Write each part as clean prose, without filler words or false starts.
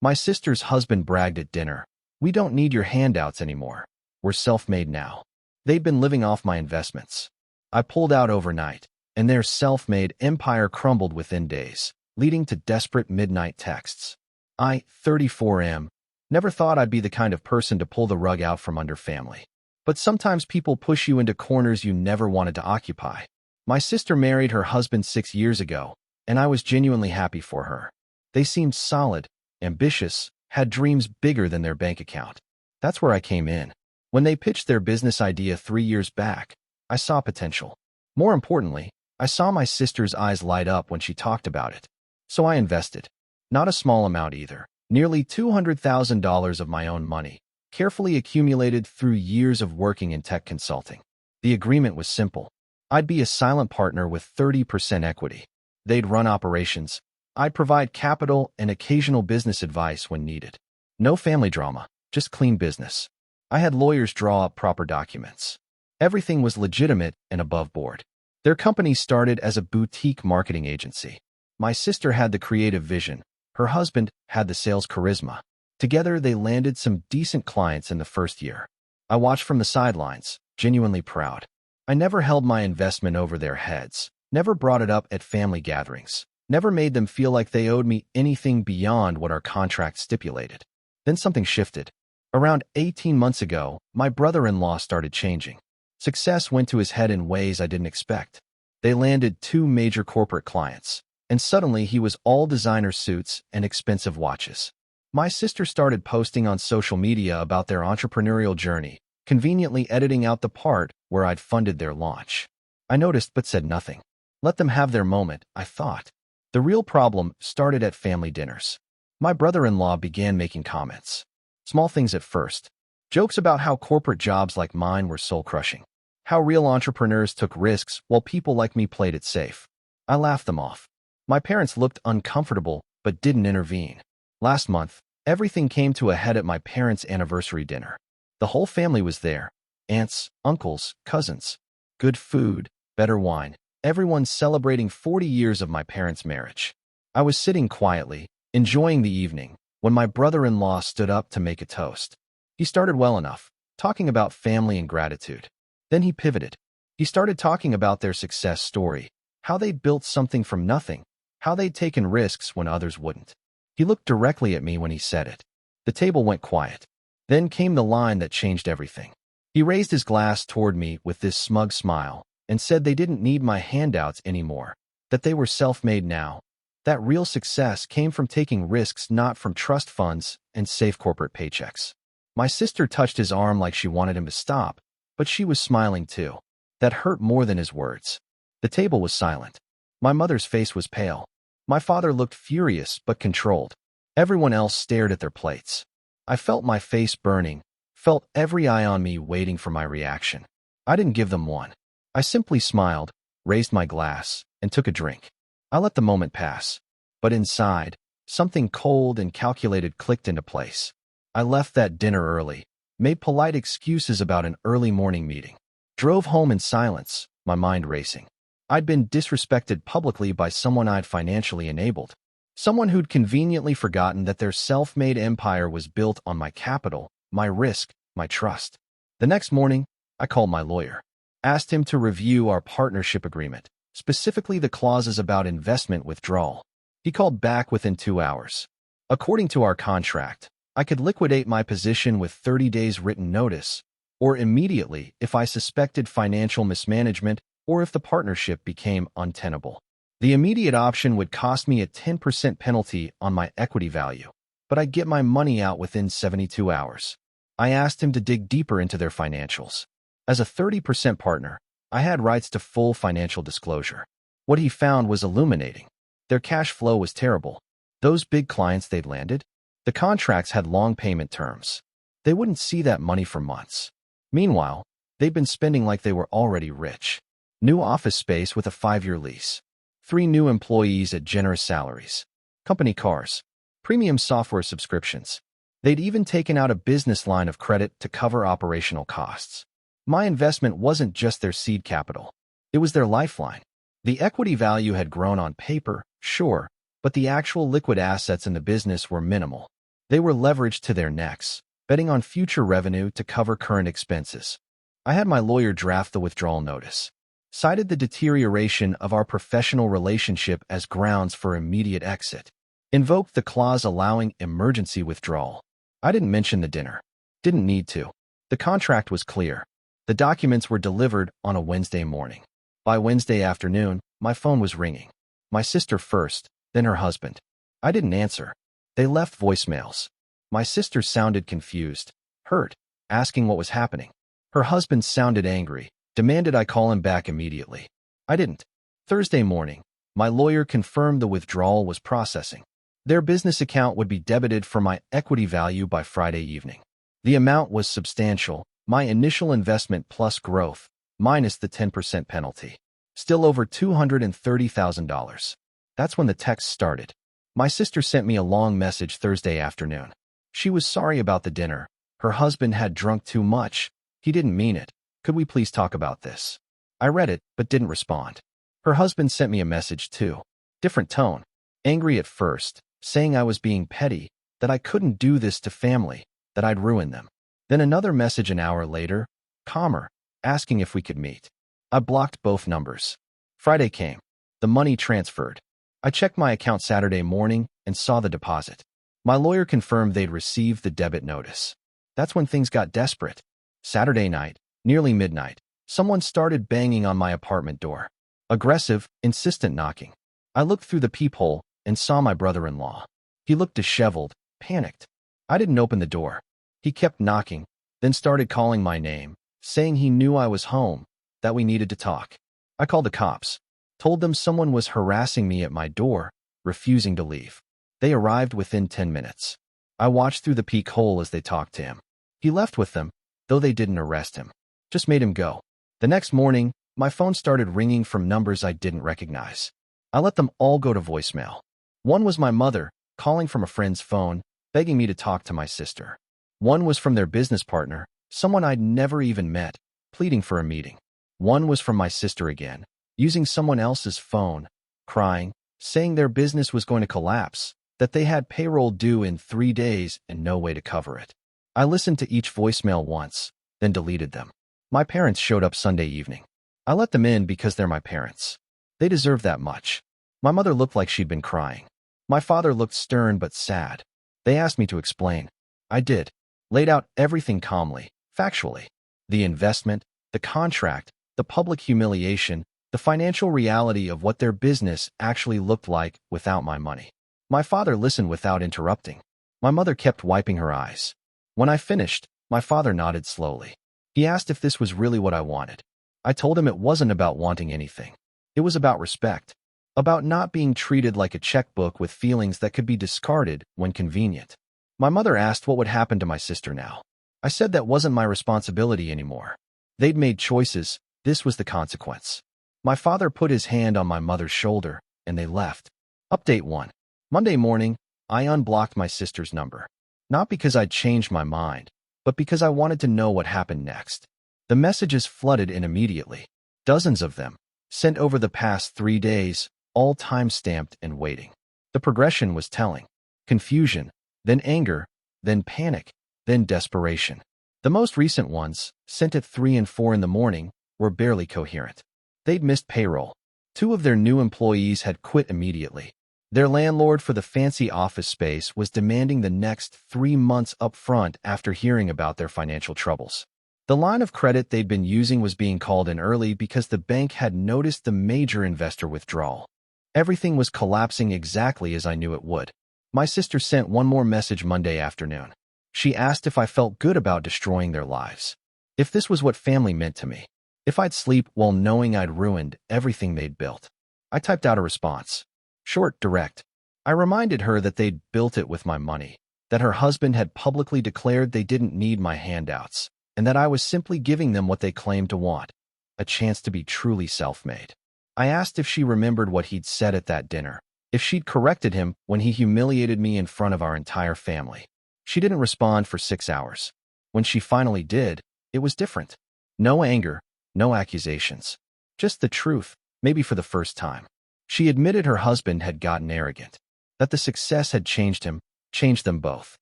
My sister's husband bragged at dinner. "We don't need your handouts anymore. We're self-made now." They'd been living off my investments. I pulled out overnight, and their self-made empire crumbled within days, leading to desperate midnight texts. I, 34 am, never thought I'd be the kind of person to pull the rug out from under family. But sometimes people push you into corners you never wanted to occupy. My sister married her husband 6 years ago, and I was genuinely happy for her. They seemed solid, ambitious, had dreams bigger than their bank account. That's where I came in. When they pitched their business idea 3 years back, I saw potential. More importantly, I saw my sister's eyes light up when she talked about it. So I invested. Not a small amount either. Nearly $200,000 of my own money, carefully accumulated through years of working in tech consulting. The agreement was simple. I'd be a silent partner with 30% equity. They'd run operations. I'd provide capital and occasional business advice when needed. No family drama, just clean business. I had lawyers draw up proper documents. Everything was legitimate and above board. Their company started as a boutique marketing agency. My sister had the creative vision. Her husband had the sales charisma. Together, they landed some decent clients in the first year. I watched from the sidelines, genuinely proud. I never held my investment over their heads, never brought it up at family gatherings, never made them feel like they owed me anything beyond what our contract stipulated. Then something shifted. Around 18 months ago, my brother-in-law started changing. Success went to his head in ways I didn't expect. They landed 2 major corporate clients, and suddenly he was all designer suits and expensive watches. My sister started posting on social media about their entrepreneurial journey, conveniently editing out the part where I'd funded their launch. I noticed but said nothing. Let them have their moment, I thought. The real problem started at family dinners. My brother-in-law began making comments. Small things at first. Jokes about how corporate jobs like mine were soul-crushing. How real entrepreneurs took risks while people like me played it safe. I laughed them off. My parents looked uncomfortable but didn't intervene. Last month, everything came to a head at my parents' anniversary dinner. The whole family was there. Aunts, uncles, cousins. Good food, better wine. Everyone celebrating 40 years of my parents' marriage. I was sitting quietly, enjoying the evening, when my brother-in-law stood up to make a toast. He started well enough, talking about family and gratitude. Then he pivoted. He started talking about their success story, how they'd built something from nothing, how they'd taken risks when others wouldn't. He looked directly at me when he said it. The table went quiet. Then came the line that changed everything. He raised his glass toward me with this smug smile and said they didn't need my handouts anymore, that they were self-made now. That real success came from taking risks, not from trust funds and safe corporate paychecks. My sister touched his arm like she wanted him to stop, but she was smiling too. That hurt more than his words. The table was silent. My mother's face was pale. My father looked furious but controlled. Everyone else stared at their plates. I felt my face burning, felt every eye on me waiting for my reaction. I didn't give them one. I simply smiled, raised my glass, and took a drink. I let the moment pass. But inside, something cold and calculated clicked into place. I left that dinner early, made polite excuses about an early morning meeting, drove home in silence, my mind racing. I'd been disrespected publicly by someone I'd financially enabled, someone who'd conveniently forgotten that their self-made empire was built on my capital, my risk, my trust. The next morning, I called my lawyer, asked him to review our partnership agreement, specifically the clauses about investment withdrawal. He called back within 2 hours. According to our contract, I could liquidate my position with 30 days written notice, or immediately if I suspected financial mismanagement or if the partnership became untenable. The immediate option would cost me a 10% penalty on my equity value, but I'd get my money out within 72 hours. I asked him to dig deeper into their financials. As a 30% partner, I had rights to full financial disclosure. What he found was illuminating. Their cash flow was terrible. Those big clients they'd landed, the contracts had long payment terms. They wouldn't see that money for months. Meanwhile, they'd been spending like they were already rich. New office space with a 5-year lease. 3 new employees at generous salaries. Company cars. Premium software subscriptions. They'd even taken out a business line of credit to cover operational costs. My investment wasn't just their seed capital. It was their lifeline. The equity value had grown on paper, sure, but the actual liquid assets in the business were minimal. They were leveraged to their necks, betting on future revenue to cover current expenses. I had my lawyer draft the withdrawal notice, cited the deterioration of our professional relationship as grounds for immediate exit, invoked the clause allowing emergency withdrawal. I didn't mention the dinner. Didn't need to. The contract was clear. The documents were delivered on a Wednesday morning. By Wednesday afternoon, my phone was ringing. My sister first, then her husband. I didn't answer. They left voicemails. My sister sounded confused, hurt, asking what was happening. Her husband sounded angry, demanded I call him back immediately. I didn't. Thursday morning, my lawyer confirmed the withdrawal was processing. Their business account would be debited for my equity value by Friday evening. The amount was substantial, my initial investment plus growth, minus the 10% penalty. Still over $230,000. That's when the text started. My sister sent me a long message Thursday afternoon. She was sorry about the dinner. Her husband had drunk too much. He didn't mean it. Could we please talk about this? I read it, but didn't respond. Her husband sent me a message too. Different tone. Angry at first, saying I was being petty, that I couldn't do this to family, that I'd ruin them. Then another message an hour later, calmer, asking if we could meet. I blocked both numbers. Friday came. The money transferred. I checked my account Saturday morning and saw the deposit. My lawyer confirmed they'd received the debit notice. That's when things got desperate. Saturday night, nearly midnight, someone started banging on my apartment door. Aggressive, insistent knocking. I looked through the peephole and saw my brother-in-law. He looked disheveled, panicked. I didn't open the door. He kept knocking, then started calling my name, saying he knew I was home, that we needed to talk. I called the cops, told them someone was harassing me at my door, refusing to leave. They arrived within 10 minutes. I watched through the peephole as they talked to him. He left with them, though they didn't arrest him. Just made him go. The next morning, my phone started ringing from numbers I didn't recognize. I let them all go to voicemail. One was my mother, calling from a friend's phone, begging me to talk to my sister. One was from their business partner, someone I'd never even met, pleading for a meeting. One was from my sister again, using someone else's phone, crying, saying their business was going to collapse, that they had payroll due in 3 days and no way to cover it. I listened to each voicemail once, then deleted them. My parents showed up Sunday evening. I let them in because they're my parents. They deserve that much. My mother looked like she'd been crying. My father looked stern but sad. They asked me to explain. I did. Laid out everything calmly, factually. The investment, the contract, the public humiliation, the financial reality of what their business actually looked like without my money. My father listened without interrupting. My mother kept wiping her eyes. When I finished, my father nodded slowly. He asked if this was really what I wanted. I told him it wasn't about wanting anything. It was about respect. About not being treated like a checkbook with feelings that could be discarded when convenient. My mother asked what would happen to my sister now. I said that wasn't my responsibility anymore. They'd made choices. This was the consequence. My father put his hand on my mother's shoulder, and they left. Update 1. Monday morning, I unblocked my sister's number. Not because I'd changed my mind, but because I wanted to know what happened next. The messages flooded in immediately. Dozens of them, sent over the past 3 days, all time-stamped and waiting. The progression was telling. Confusion, then anger, then panic, then desperation. The most recent ones, sent at 3 and 4 in the morning, were barely coherent. They'd missed payroll. 2 of their new employees had quit immediately. Their landlord for the fancy office space was demanding the next 3 months up front after hearing about their financial troubles. The line of credit they'd been using was being called in early because the bank had noticed the major investor withdrawal. Everything was collapsing exactly as I knew it would. My sister sent one more message Monday afternoon. She asked if I felt good about destroying their lives. If this was what family meant to me. If I'd sleep while knowing I'd ruined everything they'd built. I typed out a response. Short, direct. I reminded her that they'd built it with my money, that her husband had publicly declared they didn't need my handouts, and that I was simply giving them what they claimed to want, a chance to be truly self-made. I asked if she remembered what he'd said at that dinner, if she'd corrected him when he humiliated me in front of our entire family. She didn't respond for 6 hours. When she finally did, it was different. No anger, no accusations. Just the truth, maybe for the first time. She admitted her husband had gotten arrogant, that the success had changed him, changed them both.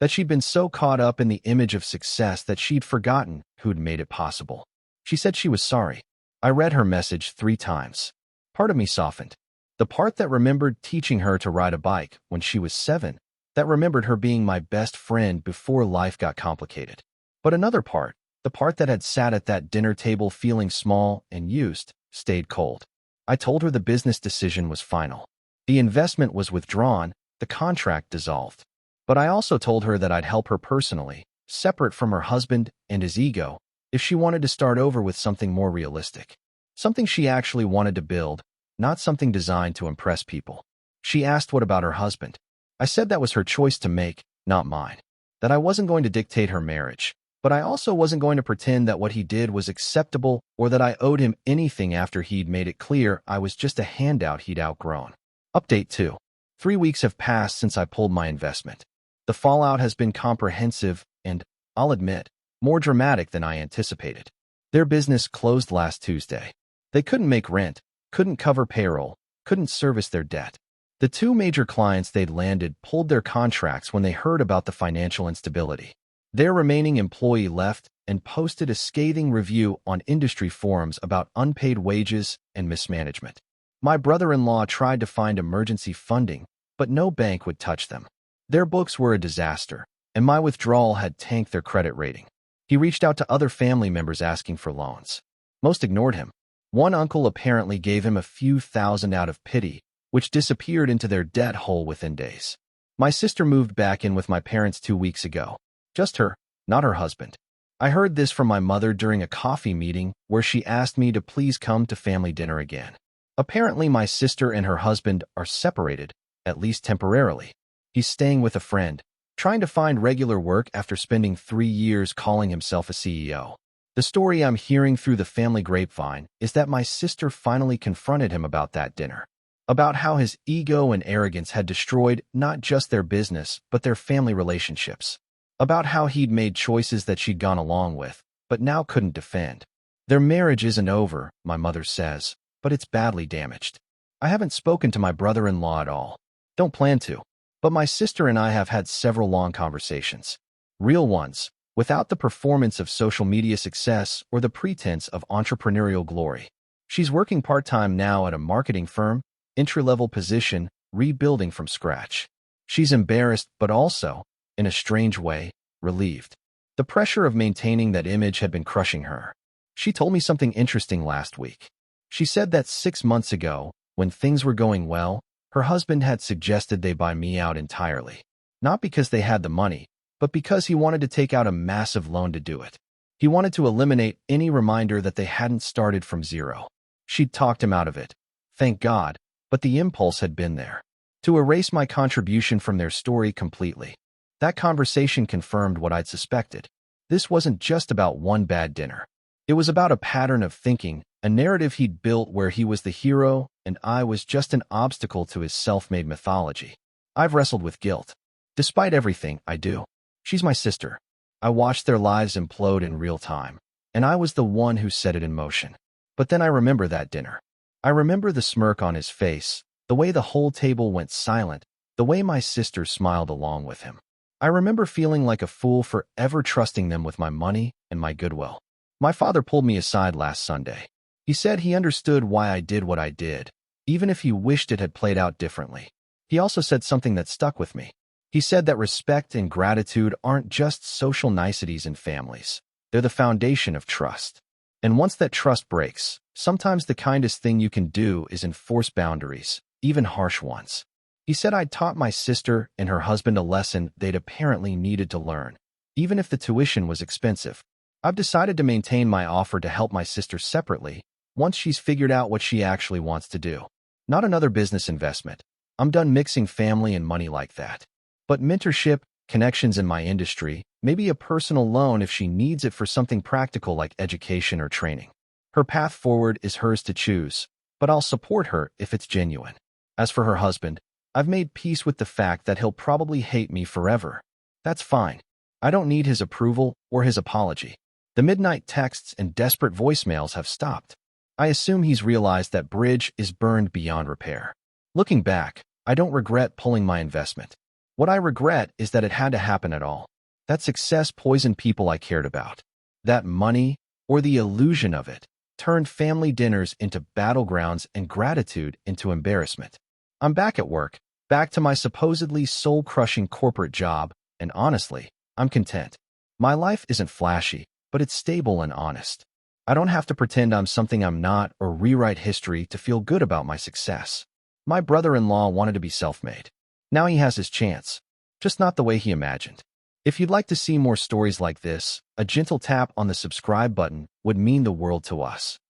that she'd been so caught up in the image of success that she'd forgotten who'd made it possible. She said she was sorry. I read her message 3 times. Part of me softened. The part that remembered teaching her to ride a bike when she was 7, that remembered her being my best friend before life got complicated. But another part, the part that had sat at that dinner table feeling small and used, stayed cold. I told her the business decision was final. The investment was withdrawn, the contract dissolved. But I also told her that I'd help her personally, separate from her husband and his ego, if she wanted to start over with something more realistic. Something she actually wanted to build, not something designed to impress people. She asked what about her husband. I said that was her choice to make, not mine. That I wasn't going to dictate her marriage, but I also wasn't going to pretend that what he did was acceptable or that I owed him anything after he'd made it clear I was just a handout he'd outgrown. Update 2. 3 weeks have passed since I pulled my investment. The fallout has been comprehensive and, I'll admit, more dramatic than I anticipated. Their business closed last Tuesday. They couldn't make rent, couldn't cover payroll, couldn't service their debt. The 2 major clients they'd landed pulled their contracts when they heard about the financial instability. Their remaining employee left and posted a scathing review on industry forums about unpaid wages and mismanagement. My brother-in-law tried to find emergency funding, but no bank would touch them. Their books were a disaster, and my withdrawal had tanked their credit rating. He reached out to other family members asking for loans. Most ignored him. One uncle apparently gave him a few thousand out of pity, which disappeared into their debt hole within days. My sister moved back in with my parents 2 weeks ago. Just her, not her husband. I heard this from my mother during a coffee meeting where she asked me to please come to family dinner again. Apparently, my sister and her husband are separated, at least temporarily. He's staying with a friend, trying to find regular work after spending 3 years calling himself a CEO. The story I'm hearing through the family grapevine is that my sister finally confronted him about that dinner. About how his ego and arrogance had destroyed not just their business, but their family relationships. About how he'd made choices that she'd gone along with, but now couldn't defend. Their marriage isn't over, my mother says, but it's badly damaged. I haven't spoken to my brother-in-law at all. Don't plan to. But my sister and I have had several long conversations. Real ones, without the performance of social media success or the pretense of entrepreneurial glory. She's working part-time now at a marketing firm, entry-level position, rebuilding from scratch. She's embarrassed, but also, in a strange way, relieved. The pressure of maintaining that image had been crushing her. She told me something interesting last week. She said that 6 months ago, when things were going well, her husband had suggested they buy me out entirely. Not because they had the money, but because he wanted to take out a massive loan to do it. He wanted to eliminate any reminder that they hadn't started from zero. She'd talked him out of it. Thank God, but the impulse had been there. To erase my contribution from their story completely. That conversation confirmed what I'd suspected. This wasn't just about one bad dinner. It was about a pattern of thinking, a narrative he'd built where he was the hero and I was just an obstacle to his self-made mythology. I've wrestled with guilt. Despite everything, I do. She's my sister. I watched their lives implode in real time, and I was the one who set it in motion. But then I remember that dinner. I remember the smirk on his face, the way the whole table went silent, the way my sister smiled along with him. I remember feeling like a fool for ever trusting them with my money and my goodwill. My father pulled me aside last Sunday. He said he understood why I did what I did, even if he wished it had played out differently. He also said something that stuck with me. He said that respect and gratitude aren't just social niceties in families. They're the foundation of trust. And once that trust breaks, sometimes the kindest thing you can do is enforce boundaries, even harsh ones. He said I'd taught my sister and her husband a lesson they'd apparently needed to learn, even if the tuition was expensive. I've decided to maintain my offer to help my sister separately, once she's figured out what she actually wants to do. Not another business investment. I'm done mixing family and money like that. But mentorship, connections in my industry, maybe a personal loan if she needs it for something practical like education or training. Her path forward is hers to choose, but I'll support her if it's genuine. As for her husband, I've made peace with the fact that he'll probably hate me forever. That's fine. I don't need his approval or his apology. The midnight texts and desperate voicemails have stopped. I assume he's realized that bridge is burned beyond repair. Looking back, I don't regret pulling my investment. What I regret is that it had to happen at all. That success poisoned people I cared about. That money, or the illusion of it, turned family dinners into battlegrounds and gratitude into embarrassment. I'm back at work, back to my supposedly soul-crushing corporate job, and honestly, I'm content. My life isn't flashy, but it's stable and honest. I don't have to pretend I'm something I'm not or rewrite history to feel good about my success. My brother-in-law wanted to be self-made. Now he has his chance, just not the way he imagined. If you'd like to see more stories like this, a gentle tap on the subscribe button would mean the world to us.